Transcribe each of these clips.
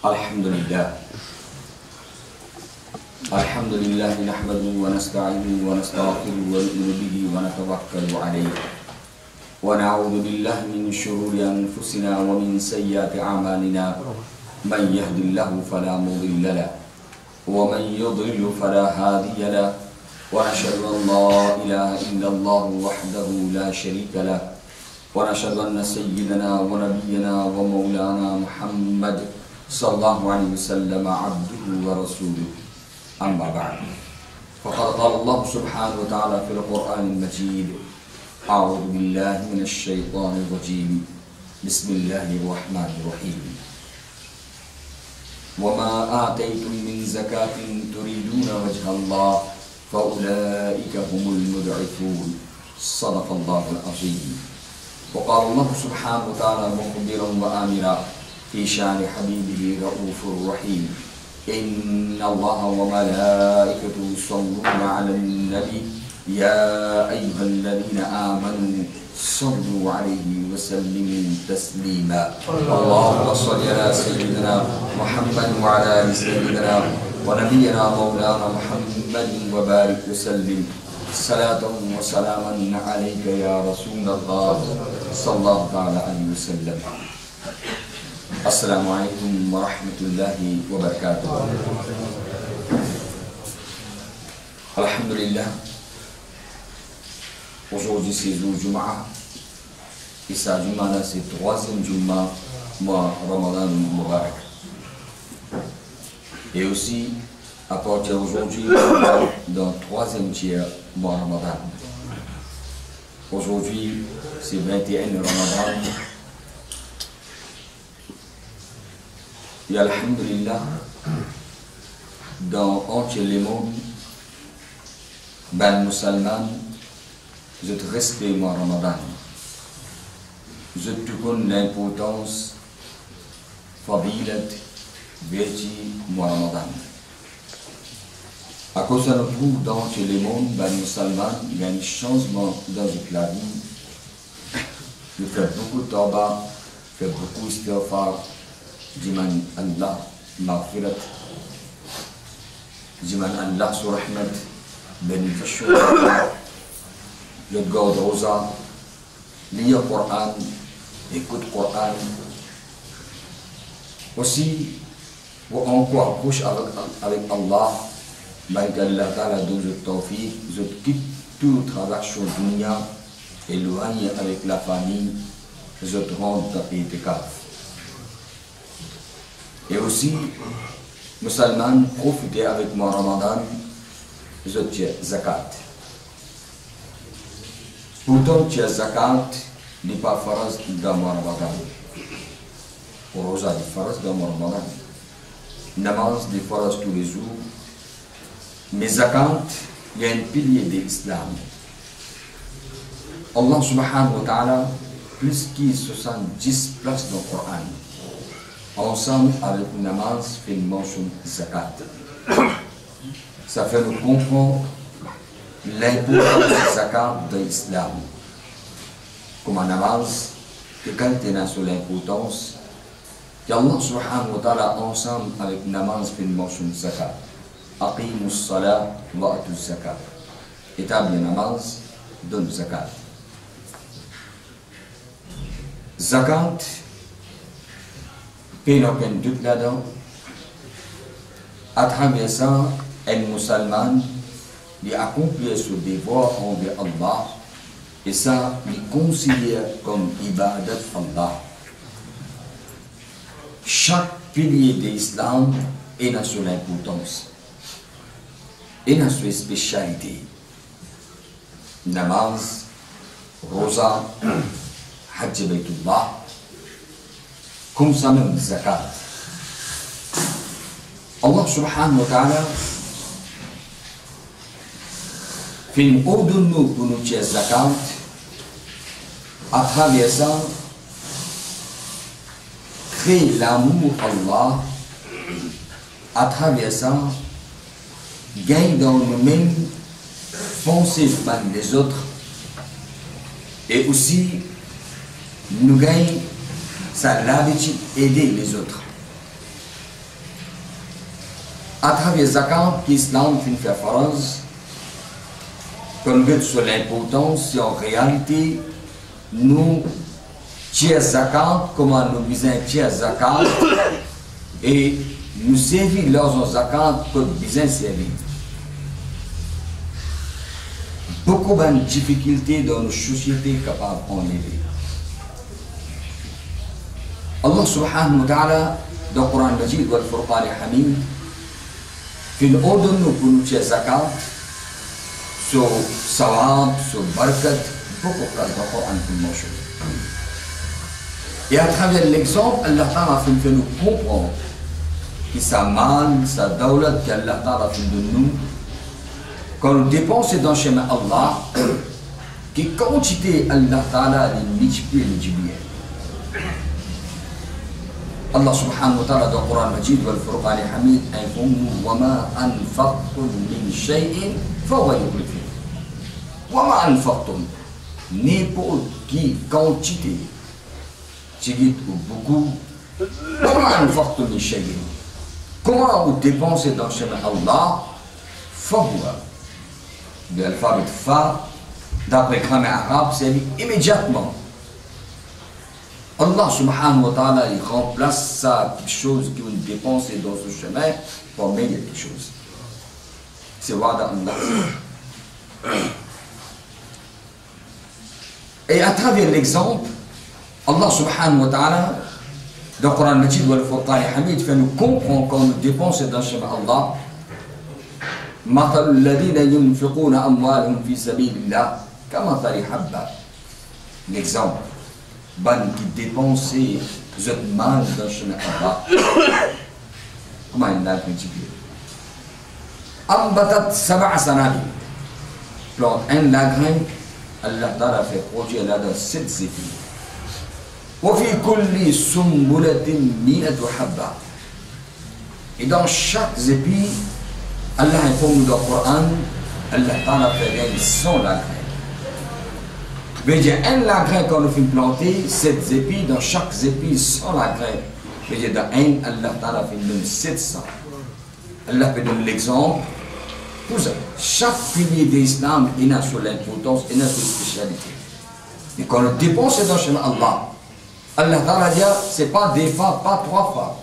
الحمد لله نحمده ونستعينه ونستغفره ونؤمن به ونتوكل عليه ونعوذ بالله من شرور أنفسنا ومن سيئات أعمالنا من يهد الله فلا مضل له ومن يضلل فلا هادي له ونشهد أن لا إله إلا الله وحده لا شريك له ونشهد أن سيدنا ونبينا ومولانا محمد صلى الله عليه وسلم عبده ورسوله أما بعد فقد قال الله سبحانه وتعالى في القرآن المجيد أعوذ بالله من الشيطان الرجيم بسم الله الرحمن الرحيم وما آتيتم من زكاة تريدون وجه الله فأولئك هم المضعفون صدق الله العظيم وقال الله سبحانه وتعالى مخبرا وآمرا في شأن حبيبه رؤوف رحيم إن الله وملائكته يصلون على النبي يا أيها الذين آمنوا صلوا عليه وسلموا تسليما اللهم صل على سيدنا محمد وعلى آل سيدنا ونبينا مولانا محمد وبارك وسلم صلاة وسلاما عليك يا رسول الله صلى الله عليه وسلم. Assalamu alaikum wa rahmatullahi wa barakatuh. Alhamdulillah. Aujourd'hui c'est le Jum'a. Et ça, Jum'a là, c'est le troisième Jum'a, mois Ramadan Mubarak. Et aussi, à partir d'aujourd'hui, dans le troisième tiers, mois Ramadan. Aujourd'hui, c'est 21 Ramadan. Et alhamdulillah, dans entier le monde, ben musulman, je te respecte moi Ramadan. Je te connais l'importance, fadilat, vertu, moi Ramadan. À cause de nous trouve dans entier le monde, ben musulman, il y a un changement dans la vie. Je fais beaucoup de tabac, je fais beaucoup d'istighfar. Jiman Allah maghfirat, Jiman Allah sur rahmat, bénéfice, le God rosa, lire Coran, écoute Coran. Aussi, pour encore approcher avec Allah, malgré Allah Ta'ala donne le tawfiq, je quitte tout travail sur le dunya, éloigné avec la famille, je te rends dans l'itikaf. Et aussi, musulmans, profitez avec moi Ramadan, je tiens zakat. Pourtant, tiens zakat n'est pas faraz dans moi Ramadan. Rosa n'est faraz dans moi Ramadan. Namaz n'est faraz tous les jours. Mais zakat, il y a un pilier de l'islam. Allah subhanahu wa ta'ala, plus qu'il 70 places dans le Coran. Ensemble avec le namaz, fait une mention de zakat. Ça fait nous comprendre l'importance de zakat dans l'islam. Comme un namaz, que quand il a sur l'importance, qu'Allah subhanahu wa ta'ala ensemble avec le namaz fait une mention de zakat. Aqimu s-salat wa atu zakat. Établis le namaz, donne zakat. Zakat, qu'il n'y a aucun doute là-dedans, à travers ça, un musulman, il accomplit ce devoir envers Allah, et ça, il considère comme ibadat Allah. Chaque pilier de l'islam est dans son importance, et dans sa spécialité. Namaz, rosa, hajj baytullah, comme ça même zakat. Allah subhanahu wa ta'ala fait une ordre pour nous tirer zakat. À travers ça, créer l'amour Allah. À travers ça, gagne dans nous-mêmes, foncer par les autres. Et aussi, nous gagnons ça l'habitude d'aider les autres. à travers zakat qu'Islam fait farz, comme veut sur l'importance, en réalité, nous, tiers zakat, comment nous disons tiers zakat, et nous servir leurs zakat comme bien servi. Beaucoup de difficultés dans nos sociétés capables d'enlever. Allah subhanahu wa ta'ala, dans le Coran Majid et le Furqan al-Hamid, fait une ordre pour nous tiers zakat, sur sawab, sur barakat, beaucoup de Coran pour nous. Et à travers l'exemple, Allah Ta'ala fait nous comprendre que sa mal, sa dawlat qu'Allah Ta'ala fait de nous, quand nous dépensons dans le chemin Allah, que quantité Allah Ta'ala multiplie le bien. Allah subhanahu wa ta'ala dans le Coran Majid et le Furqan al-Hamid informe وَمَا أَنْفَقْتُمْ مِنْ شَيْءٍ فَهُوَ يُخْلِفُهُ. وَمَا أَنْفَقْتُمْ, n'importe qui quantité, c'est beaucoup, وَمَا أَنْفَقْتُمْ مِنْ شَيْءٍ, comment vous dépensez dans le chemin Allah, فَهُوَ, de l'alphabet Fa, d'après le grammaire arabe, c'est immédiatement. Allah subhanahu wa ta'ala il remplace ça quelque chose qui est dépensé dans ce chemin pour meilleur quelque chose. C'est wa'da Allah. Et à travers l'exemple, Allah subhanahu wa ta'ala, dans le Coran Majid et le Furqan al-Hamid, fait nous comprendre quand nous dépensons dans le chemin Allah. مثل الذين ينفقون أموالهم في سبيل الله كمثل حبة. L'exemple. Ban qui dépensait cette mal dans le chemin Allah. Comment il l'a multiplié? Ambatat sab'a sanadi. Plante un lagrin, Allah Ta'ala fait produire là dans 7 épis. وفي كل سنبلة 100 حبة. Et dans chaque épi, Allah informe dans le Coran, Allah Ta'ala fait gagner 100 lagrins. Veut dire un lagrin qu'on a fait planter, 7 épis, dans chaque épi 100 lagrins. Veut dire dans un, Allah Ta'ala fait donner 700. Allah fait donner l'exemple. Pour ça, chaque pilier de l'islam, il a sur l'importance, il a sur la spécialité. Et quand on dépense dans le chemin Allah, Allah Ta'ala dit, c'est pas des fois, pas 3 fois.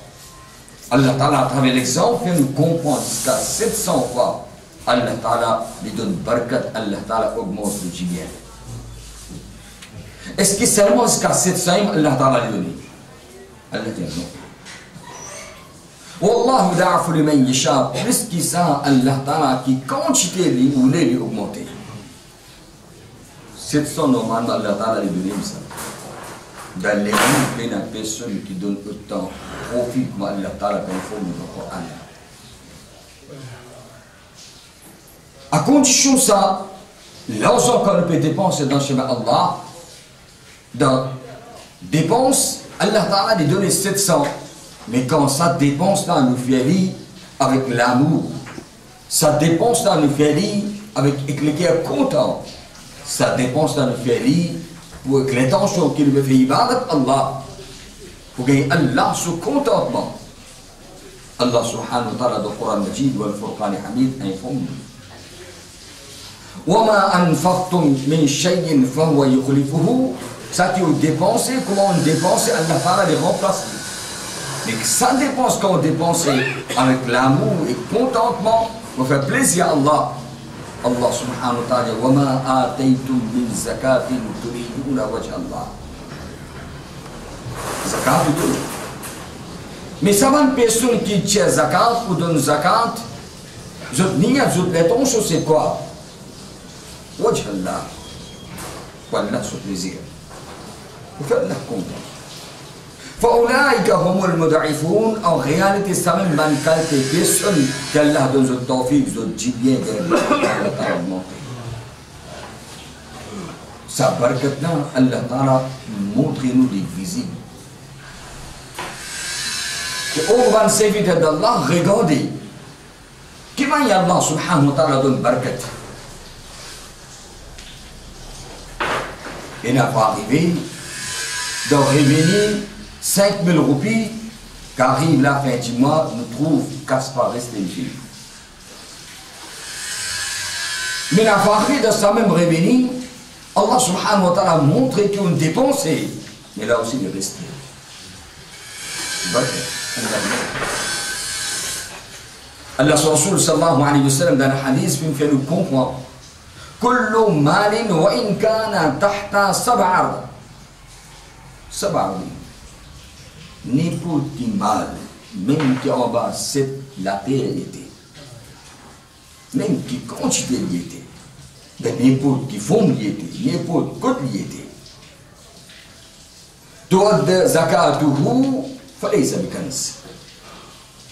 Allah Ta'ala, à travers l'exemple, fait nous comprendre jusqu'à 700 fois. Allah Ta'ala lui donne barakat, Allah Ta'ala augmente le bien. Est-ce que seulement jusqu'à 700, Allah Ta'ala lui donne? Allah dit non. Wallahu da'afu liman yasha, plus que ça, Allah Ta'ala qui quantité lui voulait lui augmenter. 700 normalement, Allah Ta'ala lui donne ça. Dans les il y a des personnes qui donnent autant profit comme Allah Ta'ala conforme dans le Coran. À condition ça, l'argent qu'on peut dépenser dans le chemin Allah, dans dépense, Allah Ta'ala lui donne 700. Mais quand ça dépense là, nous fait rire avec l'amour. Ça dépense là, nous fait rire avec le cœur content. Ça dépense là, nous fait rire pour l'intention qu'il veut faire ibadat Allah. Pour gagner Allah sous contentement. Allah subhanahu wa ta'ala dans le Coran Majid et le Furqan al-Hamid informe. وَمَا أَنْفَقْتُمْ مِنْ شَيْءٍ فَهُوَ يُخْلِفُهُ. Ça qui est dépensé, comment on dépense, Allah Ta'ala les remplace. Mais ça dépense quand on dépense avec l'amour et contentement, pour faire plaisir à Allah. Allah subhanahu wa ta'ala, وَمَا آتَيْتُمْ مِنْ زَكَاةٍ تُرِيدُونَ وَجْهَ اللَّهِ. Zakat ou tout. Mais ça va une personne qui tient zakat ou donne zakat, zot niya, zot l'intention c'est quoi? Wajh Allah. Pour Allah son plaisir. Pour faire Allah content. فَأُولَٰئِكَ هُمُ الْمُضْعِفُونَ. En réalité, ça même dans quelques personnes qu'Allah donne zot tawfiq, zot dit bien qu'Allah Ta'ala augmente. Sa barakat là, Allah Ta'ala montre-nous les visibles. Que on va servir d'Allah, regardez. Comment Allah subhanahu wa ta'ala donne barakat? Il n'a pas arrivé de revenir 5000 roupies, qu'arrive la fin du mois, nous trouve Caspar reste une fille. Mais la vérité de sa même revenu, Allah subhanahu wa ta'ala a montré qu'une dépense, mais là aussi il est resté. Allah Rasul sallallahu alayhi wa sallam dans le hadith fait nous comprendre كل مال وإن كان تحت سبع n'importe qui mal, même qui en bas, c'est la terre était, même qui quantité y était, ben n'importe qui fond y était, n'importe côté y était. تؤدى زكاته فليس بكنز.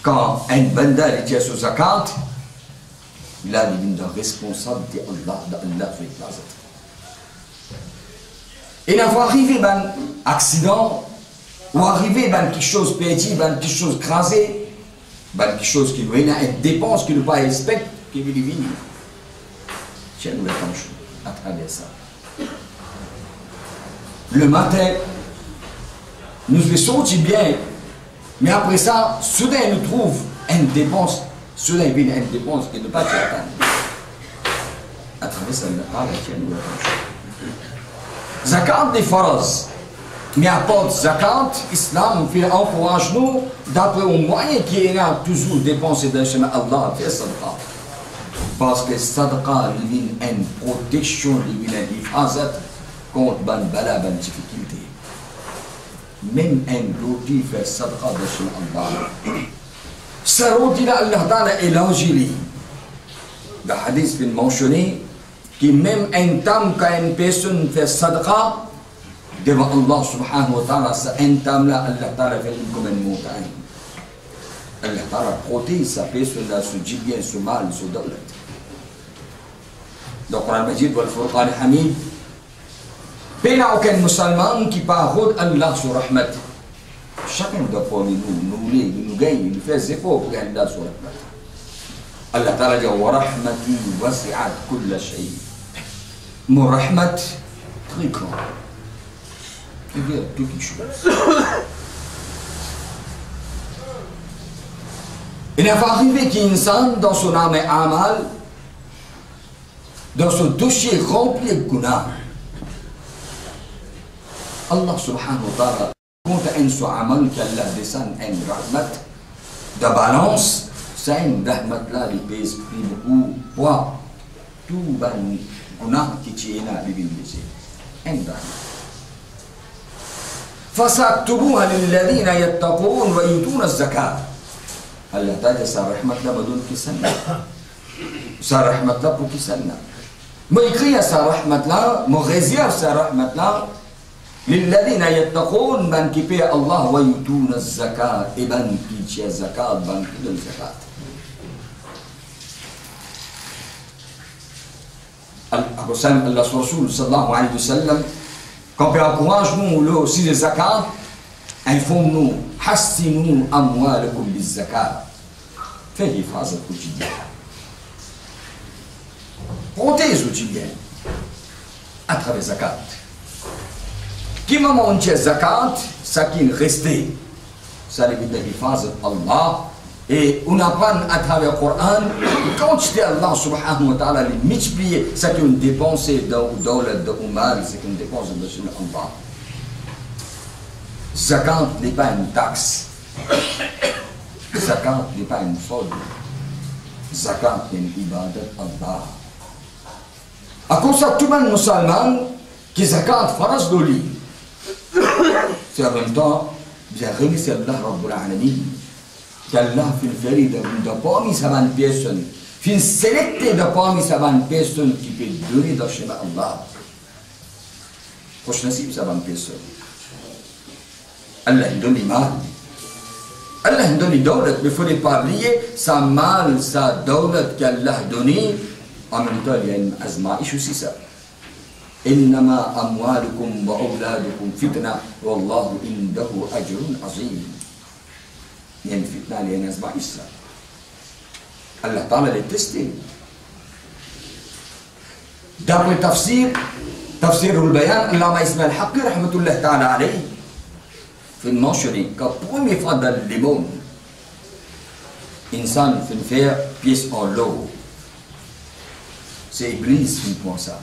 Quand un bandar est sur zakat, là il est responsable d'Allah fait la zakat. Et là va arriver un accident, ou arriver quelque chose petit, quelque chose crasé, quelque chose qui lui a une dépense qui ne pas respecte, qui lui venir. Tiens nous l'attention à travers ça. Le matin, nous se sentir bien, mais après ça, soudain nous trouve une dépense, soudain il vient une dépense qui ne pas atteindre. À travers ça, tiens nous l'attention. Zakat des faraz. Mais apporte zakat, Islam encourage nous d'après un moyen qui est là toujours dépensé dans le chemin Allah, faire sadaqa. Parce que sadaqa est une protection, une hifazat contre ban bala, ban difficulté. Même un roti fait sadaqa dans le chemin Allah. Ce roti là, Allah Ta'ala est l'angélie. Le hadith est mentionné que même un temps quand une personne fait sadaqa, devant Allah subhanahu wa ta'ala, un temps là, Allah Ta'ala fait comme une montagne. Allah Ta'ala protège sa personne là, ce djibien, ce mal, ce dawlat. Donc, Qur'an Majid, wal Furqan Hamid, il n'y a aucun musulman qui parle Allah sur rahmat. Chacun de nous gagne, nous fait des efforts pour gagner Allah sur rahmat. Allah Ta'ala dit, wa rahmati wasi'at kulla shay. Mon rahmat, très grand. C'est-à-dire toute chose. Il va arriver qu'insan dans son âme et amal, dans son dossier rempli de guna, Allah subhanahu wa ta'ala compte un son amal qu'Allah descend un rahmat de balance, c'est un rahmat là qui pèse plus beaucoup poids, tout ban guna qui tient à l'humanité. Un rahmat. فساكتبوها للذين يتقون ويؤتون الزكاة. الله تعالى صار رحمة الله بدون كسنة. صار رحمة الله بكسنة. ما يكري صار رحمة الله مغزير صار رحمة الله للذين يتقون من كبي الله ويؤتون الزكاة ابن كيتشي الزكاة بن كل الزكاة. الله الرسول صلى الله عليه وسلم quand on encourage nous aussi les zakat, ils font nous hassinu amwalakum biz zakat. Faites des phrases quotidiennes. Protège quotidien à travers zakat. Qui m'a montré zakat, ça qui est resté, ça veut dire des phrases Allah. Et on apprend à travers le Coran, quand tu Allah subhanahu wa ta'ala les multiplier, c'est une dépense dans le mal, c'est une dépense de Allah. Zakat n'est pas une taxe. Zakat n'est pas une solde. Zakat est une ibadat Allah. À cause de tout le monde musulman, qui zakat faras de lui. C'est en même temps, bien remercié Allah Rabbul Alamin. qu'Allah fait faire de parmi ces personnes, fait sélecter de parmi ces personnes qui peuvent donner dans le chemin Allah. Prochain c'est ces personnes. Allah donne l'imam. Allah donne l'idole, mais il ne faut pas oublier sa mal, sa dole qu'Allah a donné. En même temps, il y a une azmaïch aussi ça. إنما أموالكم وأولادكم فتنة والله عنده أجر عظيم. Il y a une fitna, il y a une azmaïch ça. Allah Ta'ala les testé. D'après tafsir al-Bayan, Allama Ismail Haqqi rahmatullah ta'ala alayhi, fait mentionner qu'à première fois dans le monde, insan fait faire pièce en l'eau. c'est Iblis qui prend ça.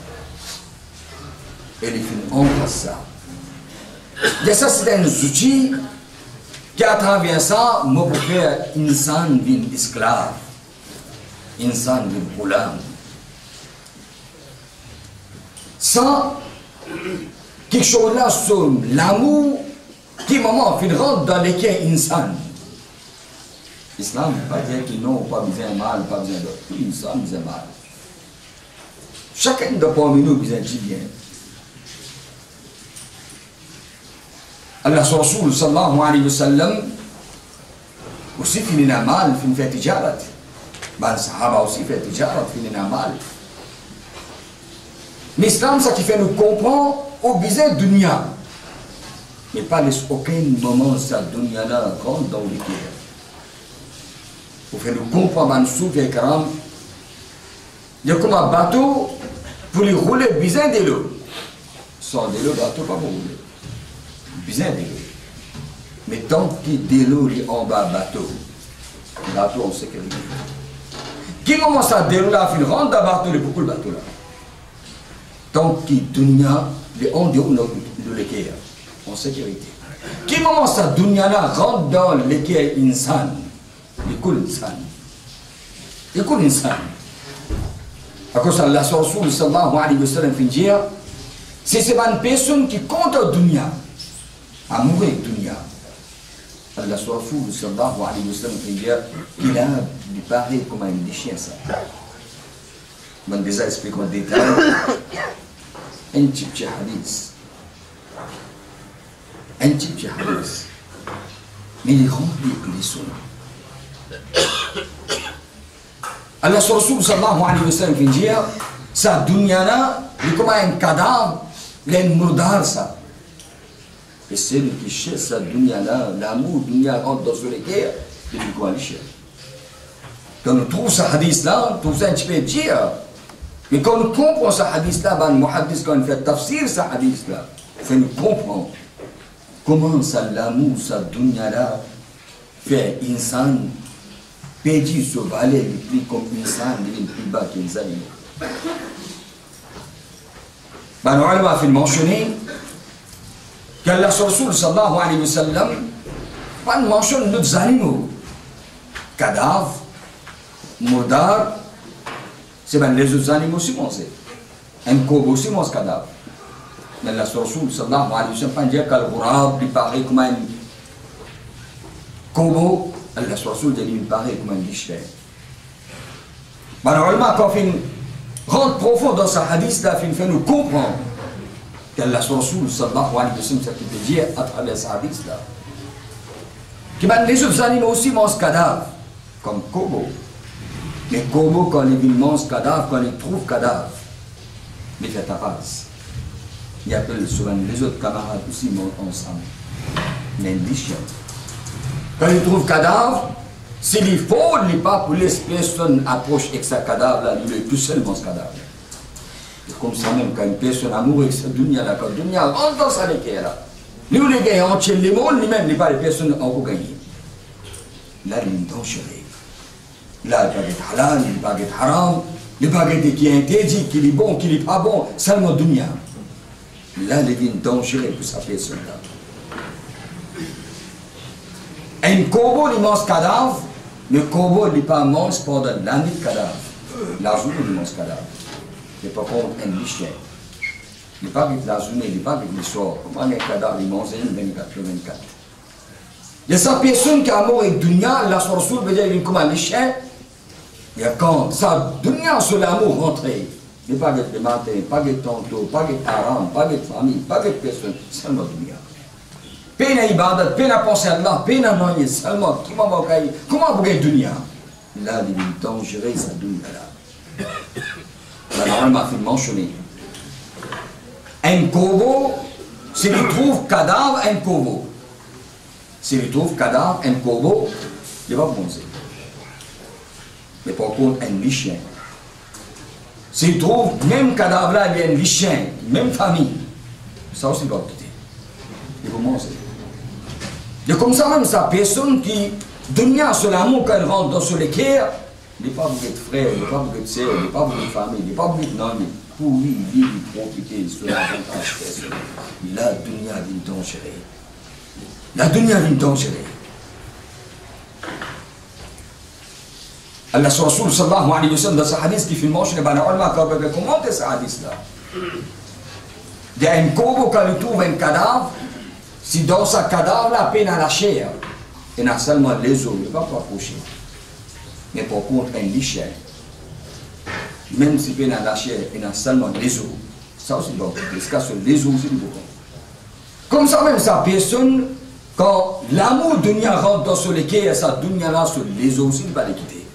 Et il embrasse ça. Et ça, c'est un outil qui, à travers ça, me peut faire insan d'une esclave, insan d'une goulam. Sans quelque chose là sur l'amour qui, maman, rentre dans les cœurs insan. L'islam ne veut pas dire qu'ils n'ont pas besoin de mal, pas besoin d'autre. Insan, besoin de mal. Chacun de parmi nous besoin de bien. Allah Rasul sallallahu alayhi wa sallam aussi fait un mal, fait tijarat. Ben, les Sahaba aussi fait tijarat, fait un mal. L'islam, ça qui fait nous comprendre au besoin de dunya. Mais pas laisse aucun moment cette dunya-là rentre dans le cœur. Pour faire nous comprendre, man souf et karam, il y a comme un bateau pour lui rouler besoin de l'eau. Sans de l'eau, le bateau pas pour rouler. Besoin de l'eau. Mais tant qu'il y a de l'eau en bas bateau, le bateau en sécurité. Qui commence à de l'eau là, il rentre dans le bateau, il est beaucoup le bateau là. Tant qu'il y a dunya, il est en dehors de l'équerre, en sécurité. Qui commence à dunya là, rentre dans l'équerre insan, il coule insan. Il coule insan. À cause de Allah sallallahu alayhi wa sallam fait dire, c'est une personne qui compte au dunya. À mourir dunya. Allah sallallahu alayhi wa sallam fait dire qu'il a du pareil comme un des chiens ça. Je vais déjà expliquer en détail un petit hadith. Un petit hadith. Mais il est rempli de leçons. Allah sallallahu alayhi wa sallam fait dire ça dunya là, il est comme un cadavre, il est murdar ça. Et celui qui cherche cette dunya-là, l'amour, dunya rentre dans ce cœur, il dit quoi le cherche. Quand on trouve ce hadith-là, on trouve ça un petit peu dire. Mais quand on comprend ce hadith-là, ben, le muhaddis, quand on fait tafsir ce hadith-là, il faut nous comprendre comment ça, l'amour, cette dunya-là, fait insan, pédir ce valet, il plie comme insan, il est plus bas que les animaux. Ben, le ulama a fait mentionner qu'Allah Rasul sallallahu alayhi wa sallam pas mentionne d'autres animaux. Cadavres, murdar, c'est bien les autres animaux aussi mangent. Un corbeau aussi mange cadavre. Mais Allah Rasul sallallahu alayhi wa sallam pas dire qu'al ghurab il paraît comme un corbeau. Allah Rasul dit il paraît comme un lichter. Malheureusement quand on rentre profond dans ce hadith là, il fait nous comprendre qu'Allah Rasul sallallahu alayhi wa sallam, ça qui veut dire à travers ce hadith là. Que les autres animaux aussi mangent cadavre, comme corbeau. Mais corbeau, quand ils mangent cadavre, quand ils trouvent cadavre, ils font tapas. Ils appellent souvent les autres camarades aussi mangent ensemble. Mais ils disent quand ils trouvent cadavre, s'il faut, il n'est pas pour les personnes approchent avec ce cadavre là, il est tout seul dans ce cadavre. Comme ça même, quand une personne amoureux avec cette dunya-là, quand la dunya rentre dans sa équerre là, nous les gagnons entiers, les mondes, lui-même, pas les personnes encore gagnées. Là, il est dangereux. Là, il est halal, il est haram, il est qui est interdit, qui est bon, qui n'est pas bon, seulement dunya. Là, il est dangereux pour sa personne-là. Un corbeau, il mange cadavre, le corbeau, il n'est pas mange pendant l'année de cadavre. La journée, il mange cadavre. C'est pas contre un lichien. Il n'est pas avec la journée, il n'est pas avec le soir. Comment un cadavre, il mange 24. Il y a cette personne qui a mort avec dunya, la sorcière veut dire qu'il est comme un lichien. Il y a quand ça, dunya sur l'amour rentré. Il n'est pas avec le matin, pas avec tonton, pas avec haram, pas avec famille, pas avec personne, seulement dunya. Peine à ibadat, peine à penser à Allah, peine à noyer, seulement, comment vous gagnez dunya? Là, il est dangereux, ça dunya-là. Alors, on m'a fait mentionner. Un corbeau, s'il trouve cadavre, un corbeau. S'il trouve cadavre, un corbeau, il va bronzer. Mais par contre, un lichien. S'il trouve même cadavre là, il y a un lichien, même famille, ça aussi il va quitter. Il va manger. Et comme ça même, sa personne qui, dunya sur l'amour, quand elle rentre dans ce l'équerre, Il n'est pas beaucoup de frères, il n'est pas beaucoup de sœurs, il n'est pas beaucoup de famille, il n'est pas beaucoup de noms. Pour lui, il vit, il profite, sur l'avantage personnel. La dunya vient dangereuse. La dunya vient dangereuse. Allah Rasul sallallahu alayhi wa sallam dans ce hadith qui fait mention, ben ulama qui a commenté ce hadith-là. Il y a un corbeau qui trouve un cadavre, si dans ce cadavre, la peine à la chair, il y a seulement les os, il ne va pas coucher. Mais par contre, un lit même si peine à la chair, il y a seulement les os. Ça aussi, donc, ce cas sur les os aussi, comme ça même, sa personne, quand l'amour dunya rentre dans ce lequel sa dunya là sur les os aussi, il va les quitter.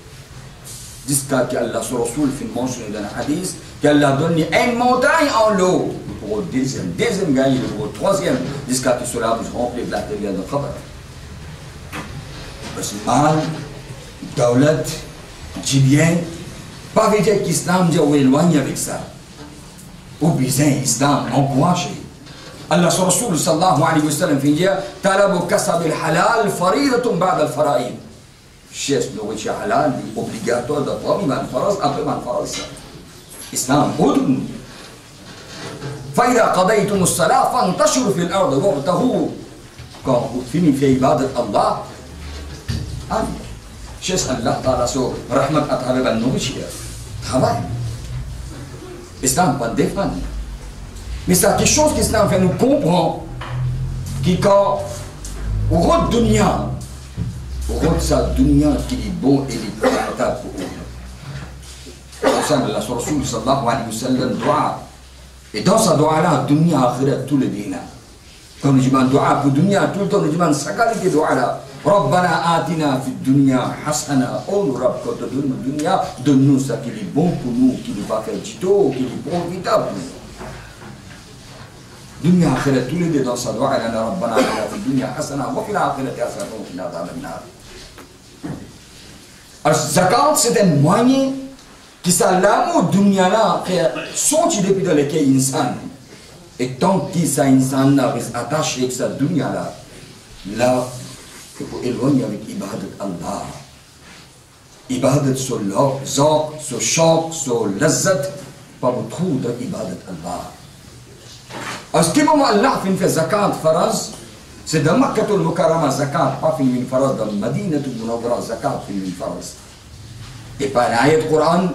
Jusqu'à qu'Allah sur Rasul fait mentionner dans le hadith qu'Allah donne une montagne en l'eau pour le deuxième gagne, pour le troisième, jusqu'à que cela puisse remplir la terre de Khabar. Parce que mal, Daulat, Jibien, pas veut dire qu'Islam dit ou éloigne avec ça. Ou bien Islam encouragé. Allah sur Rasul sallallahu alayhi wa sallam fait dire Talabu kasab al-halal faridatun ba'd al-fara'id. Cherche nourriture halal, obligatoire d'apprendre man faraz après man faraz. Islam udn. فإذا قضيتم الصلاة فانتشروا في الأرض وابتغوا. Quand vous finissez ibadat Allah, cherche Allah Ta'ala sur rahmat à travers la nourriture. Travail. Islam pas défendre. Mais c'est quelque chose qu'Islam fait nous comprendre qui quand au route dunya, au route sa dunya qui est bon et qui est confortable pour eux. Pour ça, Allah Rasul sallallahu alayhi wa sallam doit. Et dans sa doigt là, dunya akhirat tous les dînars. Quand nous disons doua pour dunya, tout le temps nous disons sa qualité doua là. Rabbana atina fi dunya hasana. Oh nous Rabb, quand tu donnes dunya, donne-nous ça qui est bon pour nous, qui nous va faire tito, qui est profitable pour nous. Dunya akhirat tous les deux dans sa doua là, Rabbana atina fi dunya hasana. Wa fil akhirati hasana wa qina adhaban nar. Alors zakat c'est un moyen qui ça l'amour dunya là fait sortir depuis dans lequel insan. Et tant que ça insan là reste attaché avec sa dunya là il faut éloigner avec ibadat Allah. Ibadat sur l'zaq, sur shaq, sur lazzat, pas vous trouver dans ibadat Allah. À ce moment Allah fait zakat faraz, c'est dans Makkah al-Mukarrama zakat, pas fait min faraz, dans Madinah al-Munawwara zakat fait min faraz. Et par l'ayat du Coran,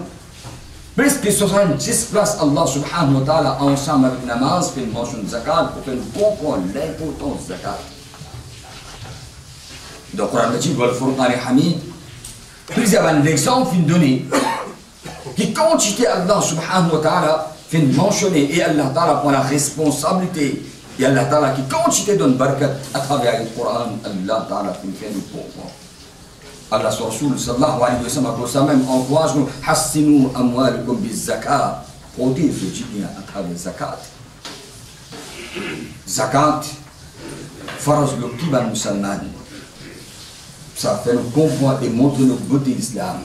presque 70 places Allah subhanahu wa ta'ala ensemble avec namaz fait une mention de zakat pour que nous comprenions l'importance de zakat. Dans le Coran Majid, le Furqan al-Hamid, il y a un exemple qui donné qui quantité Allah subhanahu wa ta'ala fait mentionner et Allah ta'ala prend la responsabilité et Allah ta'ala qui quantité donne barakat à travers le Coran, Allah ta'ala fait nous comprendre. Allah sur Rasul sallallahu alayhi wa sallam, pour ça même encourage nous, hassinu amwalikum biz zakat, protégez ce jibien à travers zakat. Zakat, faraz le kiban musulman. Ça fait nous comprendre et montrer notre beauté d'islam.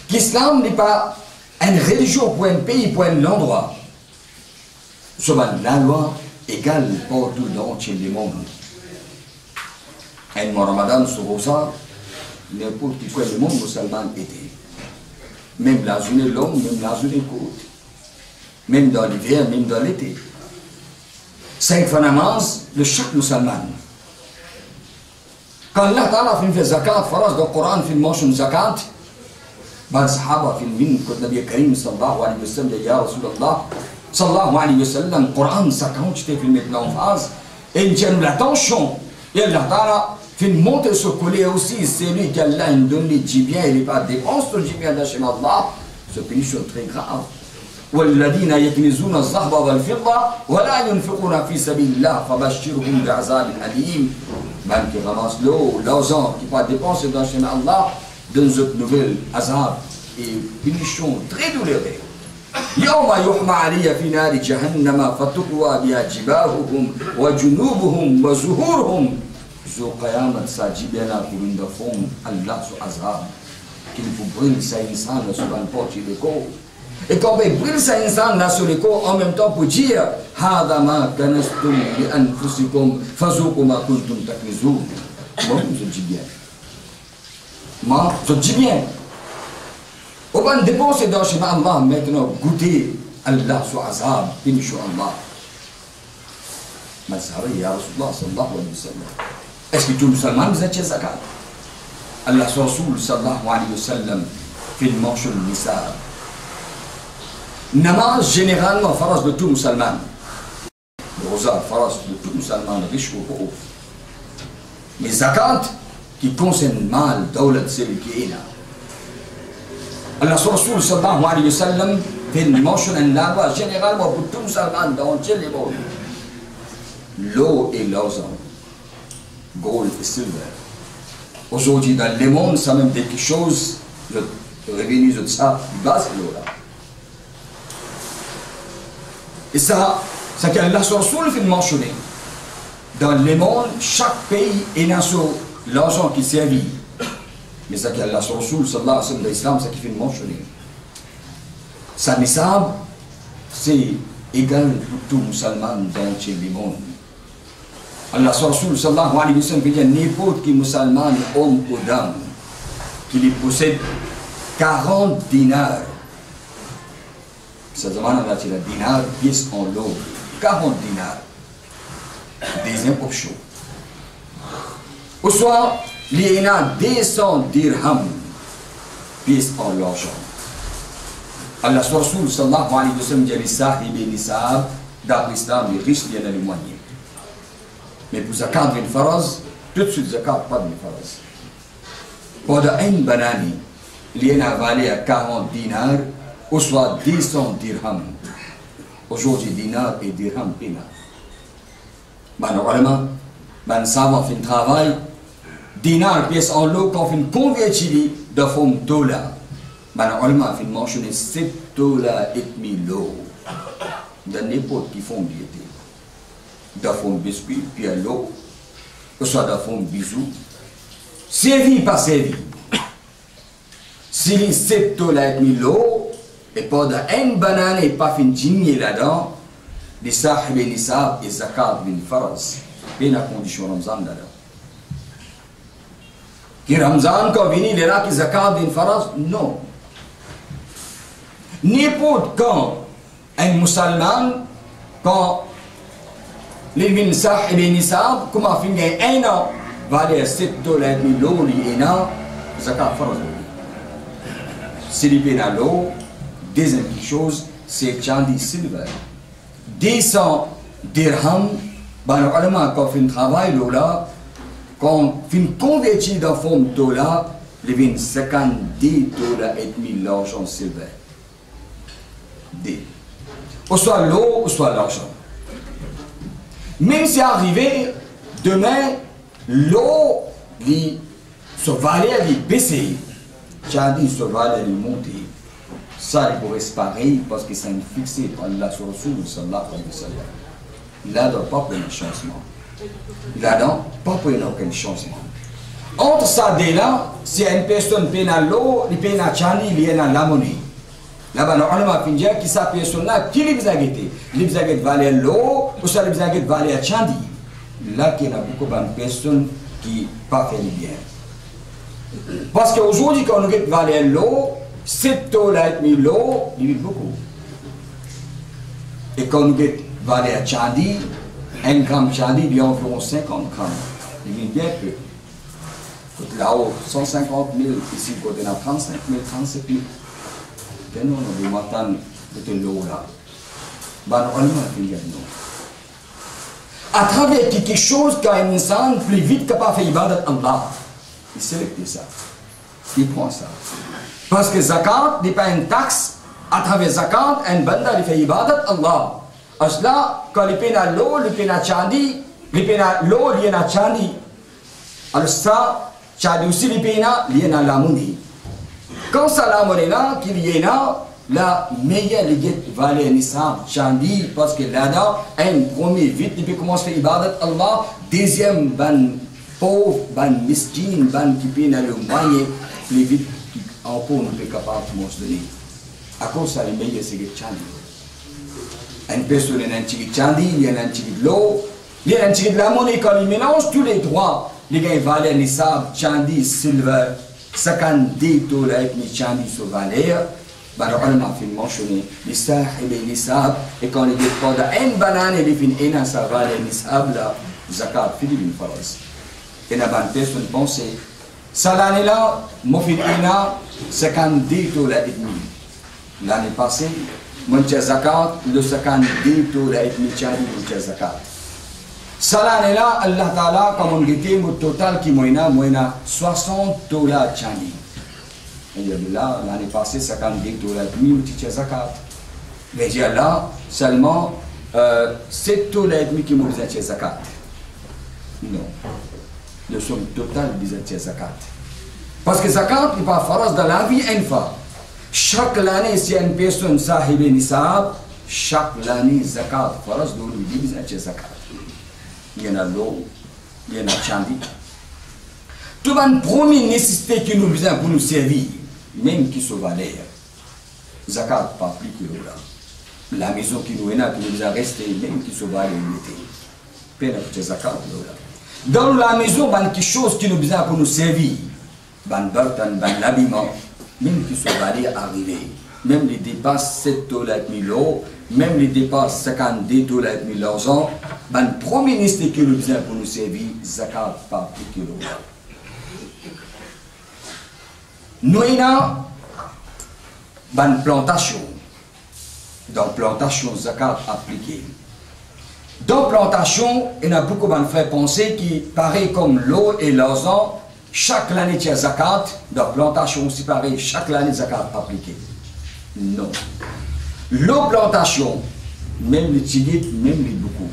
Qu'islam n'est pas une religion pour un pays, pour un endroit. Nous la loi égale partout dans le monde. Un mois Ramadan sur ça, n'importe quoi le monde musulman était. Même la journée longue, même la journée courte. Même dans l'hiver, même dans l'été. 5 fois namaz de chaque musulman. Quand Allah Ta'ala fait zakat, faraz dans le Coran fait mention zakat, les Sahaba fait min que le Nabi Karim sallallahu alayhi wa sallam ya Rasulallah sallallahu alayhi wa sallam, le Coran zakat fait mettre en phase et il tient l'attention. Et Allah Ta'ala fait monter ce collier aussi, c'est lui qui Allah donne les jibiens, il n'est pas dépense le jibien d'Hachem Allah, ce pays sont très grave. والذين يكنزون الذهب والفضة ولا ينفقون في سبيل الله فبشرهم بعذاب أليم. Même qui ramasse l'eau, l'argent, qui pas dépenser dans le chemin Allah, donne cette nouvelle azab et punition très douloureuse. يوم يحمى علي في نار جهنم فتقوى بها جباههم وجنوبهم وظهورهم. Zo Qiyamah sa jibena pour une forme Allah sur azab qu'il faut brûler sa insan sur un porte de corps. Et quand on brûle sa insan sur le corps en même temps pour dire hada ma kanastum li anfusikum fazuqu ma kuntum taknizun. Moi je dis bien. Moi je dis bien. On va dépenser dans le chemin Allah maintenant, goûter Allah sous azab, insha Allah. Mais ça va, ya Rasulullah sallallahu alayhi wa sallam. Est-ce que tout musulman vous êtes zakat? Allah Rasul sallallahu alayhi wa sallam fait le manche de nisab. Namaz généralement faras de tout musulman. Le rosa faras de tout musulman, riche ou pauvre. Mais zakat qui concerne mal, dawlat c'est qui est là. Allah Rasul sallallahu alayhi wa sallam fait le manche de nisab généralement pour tout musulman dans tout le monde. L'eau et l'argent, gold et silver. Aujourd'hui, dans le monde, ça même quelque chose, le revenu de ça, il base l'eau là. Et ça, c'est qu'Allah Rasul fait mentionner. Dans le monde, chaque pays est dans l'argent qui servit. Mais c'est qu'Allah Rasul, sallallahu alayhi wa sallam, l'islam, c'est qui fait mentionner. Ça, nisab, c'est égal pour tout musulman dans le monde. Allah Rasul sallallahu alayhi wa sallam veut dire n'importe qui musulman, homme ou dame, qui possède 40 dinars. Ça demande à la dinar, pièce en l'eau, 40 dinars. Deuxième option. Ou soit, il y a 200 dirhams, pièce en l'argent. Allah Rasul sallallahu alayhi wa sallam dit les sahib et nisab, dans l'islam, les riches viennent à les moyens. Mais pour zakat d'une faraz, tout de suite zakat pas d'une faraz. Pendant une banane, il y a une valeur à 40 dinars, ou soit 200 dirhams. Aujourd'hui, dinar et dirham pina. Normalement, ben savant fait un travail, dinar pièce en l'eau, quand on fait une convertie de forme dollar. Normalement, fait mentionner 7 dollars et demi l'eau. Dans n'importe qui font diété. De forme biscuit, puis à l'eau, ou soit de forme bisou. Servi, pas servi. Si les 7 dollars et demi l'eau, et pendant une banane et pas fin dîner là-dedans, les sahib et nisab et zakat bin faraz. Bien la condition Ramzan là-dedans. Qui Ramzan, quand vient les là qui zakat bin faraz, non. N'importe quand un musulman, quand les bin sahib et nisab, comment finir un an, va les 7 dollars et demi l'eau, les un an, zakat faraz. Si les bin à l'eau, deuxième chose, c'est chandi silver. 200 dirhams, normalement, quand on fait un travail là, quand on fait une convertie dans forme de dollar, il y a 50 dollars et demi l'argent silver. Ou soit l'eau, ou soit l'argent. Même si arrivé, demain, l'eau, se valeur est baissée, chandi se valeur est montée. Ça, il pourrait se pareil parce que c'est fixé par Allah sur Rasul sallallahu alayhi wa sallam. Là-dedans, pas pour un changement. Là-dedans, pas pour aucun changement. Entre ça et là, si une personne paie dans l'eau, il paie dans chani, il est dans la monnaie. Là-bas, on a dit que cette personne-là, qui les a guettés? Les a guettés valait l'eau, ou ça les a guettés valait chandi. Là, il y a beaucoup de personnes qui ne pas fait bien. Parce qu'aujourd'hui, quand on guette valait l'eau, 7 dollars et demi l'eau, il y a beaucoup. Et quand nous avons valé à Chandi, 1 gramme Chandi, il y a environ 50 grammes. Il y a bien peu. Là-haut, 150 000, ici, côté on a 35 000, 37 000. Et nous, on a des matins de l'eau là. Ben, on a fait non. À travers quelque chose qu'un insan plus vite capable de faire ibadat Allah, il sélecte ça. Il prend ça. Parce que zakat n'est pas une taxe, à travers zakat, un banda fait ibadat Allah. Là, quand il paye l'eau, il paye chandi, il paye l'eau, il paye chandi. Alors ça, chandi aussi, il paye la monnaie. Quand ça la monnaie là, qu'il y a la meilleure valeur nisab chandi, parce que là-dedans, un premier vite, il peut commencer à faire ibadat Allah, deuxième, ban pauvre, ban miskin, ban qui paye le moyen, plus vite. En pour nous être capable de se donner. À cause de ça, les meilleurs, c'est que chandi. Une personne a un petit chandi, il y a un petit de l'eau, il y a un petit de la monnaie, quand il mélange tous les trois, les gars, valent nisab, chandi, silver, 52 dollars ni chandi sur valeur, bah on a fait mentionner l'isah et l'isab, et quand il dépend d'une banane et fin ena ça valeur l'isab la zakat fini une faraz. Et la bonne personne pensait, ça l'année là, mon fin ena 52 dollars et demi. L'année passée, mon zakat le 52 dollars et demi chandi mon zakat. Ça l'année là, Allah Ta'ala, comme on dit, mon total qui moyena 60 dollars chandi. Et là, l'année passée, 52 dollars et demi, mon zakat. Mais là, seulement 7 dollars et demi qui m'ont dit zakat. Non. Le somme totale des zakat. Parce que zakat n'est pas faraz dans la vie une fois. Chaque année, si une personne sahib nisab, chaque année, zakat faraz doit lui dire zakat. Il y en a l'eau, il y en a chandi. Tout le première nécessité qui nous besoin pour nous servir, même qui se valeur, zakat pas plus que là. La maison qui nous est là, qui nous a resté, même qui se valeur, il était. Peine zakat là. Dans la maison, il y a quelque chose qui nous besoin pour nous servir. Il y a l'habillement, même qui se valeur arrivé. Même les dépenses 7 dollars et €, même les dépenses 52 dollars et €, le premier ministre qui nous besoin pour nous servir, zakat pas plus que là. Nous avons une plantation. Dans la plantation, zakat appliquée. Dans la plantation, il y a beaucoup de frères penser qui, pareil comme l'eau et l'argent, chaque année il y a zakat. Dans la plantation aussi, pareil, chaque année zakat appliquée. Non. L'eau plantation, même les tigres, même les beaucoup.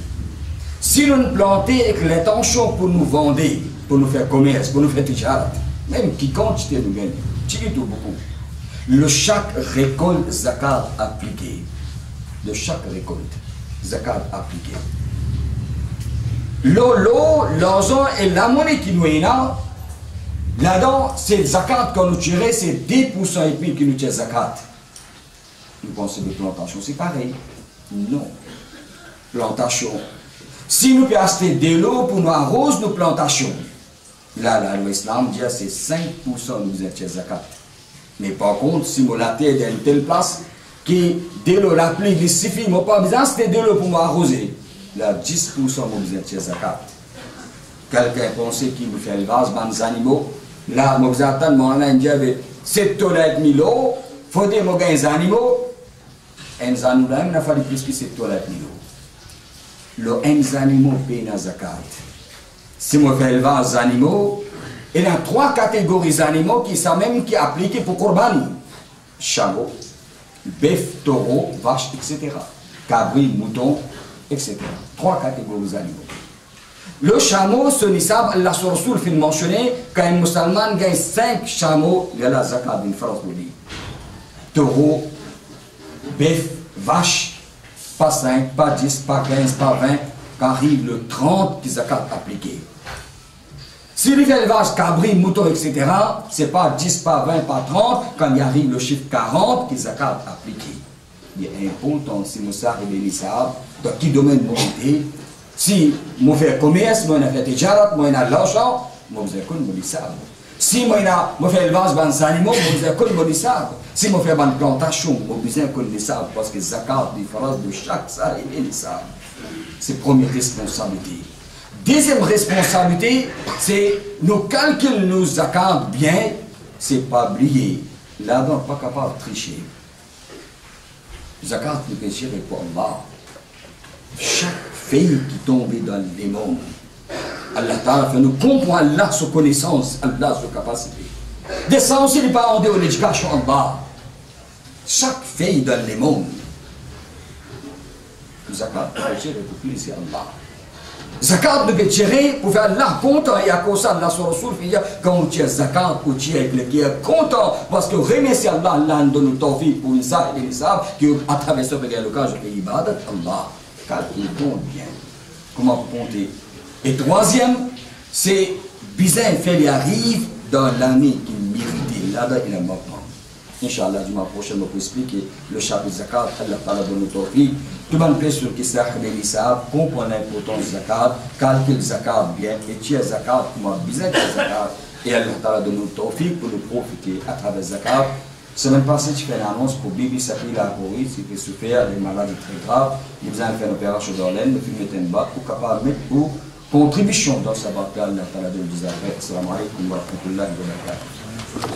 Si nous plantons avec l'intention pour nous vendre, pour nous faire commerce, pour nous faire tijarat, même qui quantité nous gagne, tigre tout beaucoup. Le chaque récolte zakat appliquée. De chaque récolte, zakat appliquée. L'eau, l'argent et la monnaie qui nous est là, là-dedans, c'est le zakat qu'on nous tirait, c'est 10% et puis qui nous tire zakat. Nous pensons que la plantation, c'est pareil. Non. Plantation. Si nous pouvons acheter de l'eau pour nous arroser nos plantations, là, l'islam dit que c'est 5% nous êtes zakat. Mais par contre, si nous la terre dans une telle place, qui de l'eau la pluie, il suffit, mais pas besoin d'acheter de l'eau pour m'arroser. Là, 10% nous êtes zakat. Quelqu'un pensait qu'il me fait élevage, des animaux. Là, nous attendons, mon Indien avait 7 dollars et demi l'eau. Il faut dire, que les animaux, les animaux, il a fallu plus que 7 dollars et demi l'eau. Les animaux payent la zakat. Si on fait élevage des animaux, il y a 3 catégories d'animaux qui sont même qui appliquées pour Korbani. Chameau, bœuf, taureau, vache, etc. Cabri, mouton, etc. 3 catégories d'animaux. Le chameau, ce nisab, Allah sur Rasoul fait mentionner quand un musulman gagne 5 chameaux, il y a la zakat d'une France de vie. Taureau, bœuf, vache, pas 5, pas 10, pas 15, pas 20, quand arrive le 30 qui zakat appliqué. Si il fait élevage, cabri, mouton, etc., ce n'est pas 10, pas 20, pas 30, quand il arrive le chiffre 40 qui zakat appliqué. Il est important si nous savons les nisab, dans quel domaine nous sommes. Si je fais commerce, je fais tijarat, je fais l'argent, je fais le nisab. Si je fais élevage des animaux, je fais le nisab. Si je fais une plantation, je fais le nisab, parce que zakat différence de chaque ça et le nisab. C'est la première responsabilité. Deuxième responsabilité, c'est nous calculer nos zakat bien, c'est pas oublier. Là-dedans, pas capable de tricher. Zakat nous péché pour Allah. Chaque fille qui tombe dans le monde, Allah Ta'ala fait nous comprendre Allah sa connaissance, Allah sa capacité. Descendre, il n'est pas en dehors de l'éducation Allah. Chaque fille dans le monde, zakat nous péché pour plaisir Allah. Zakat nous péché pour faire Allah content et à cause de ça, Allah sur Rasoul fait dire quand on tire zakat, on tire avec le cœur content parce que remercier Allah, Allah nous donne le tawfiq pour une salle et une salle qui à travers ce bagage local, je fais ibadat Allah. Il compte bien. Comment compter? Et troisième, c'est bizarre fait il arrive dans l'année qui mérite. Là-dedans, il est maintenant. Inch'Allah, dimanche prochain, on peut expliquer le chapitre zakat, Allah Ta'ala donne le tawfiq. Tout le monde peut sur qui s'est comprendre l'importance de zakat, calculer zakat bien, et tirer zakat, comment bizarre que zakat, Et Allah Ta'ala donne le tawfiq pour le profiter à travers Zakat. Semaine passée, tu fais une annonce pour Bibi Sakri la Corée, qui peut souffrir des maladies très graves. Nous avons fait une opération d'Orlaine, nous filmons un bas pour capable de mettre pour contribution dans sa bataille. Allah Ta'ala donne le désagréable. Assalamu alaikum wa rahmatullahi wa barakatuh.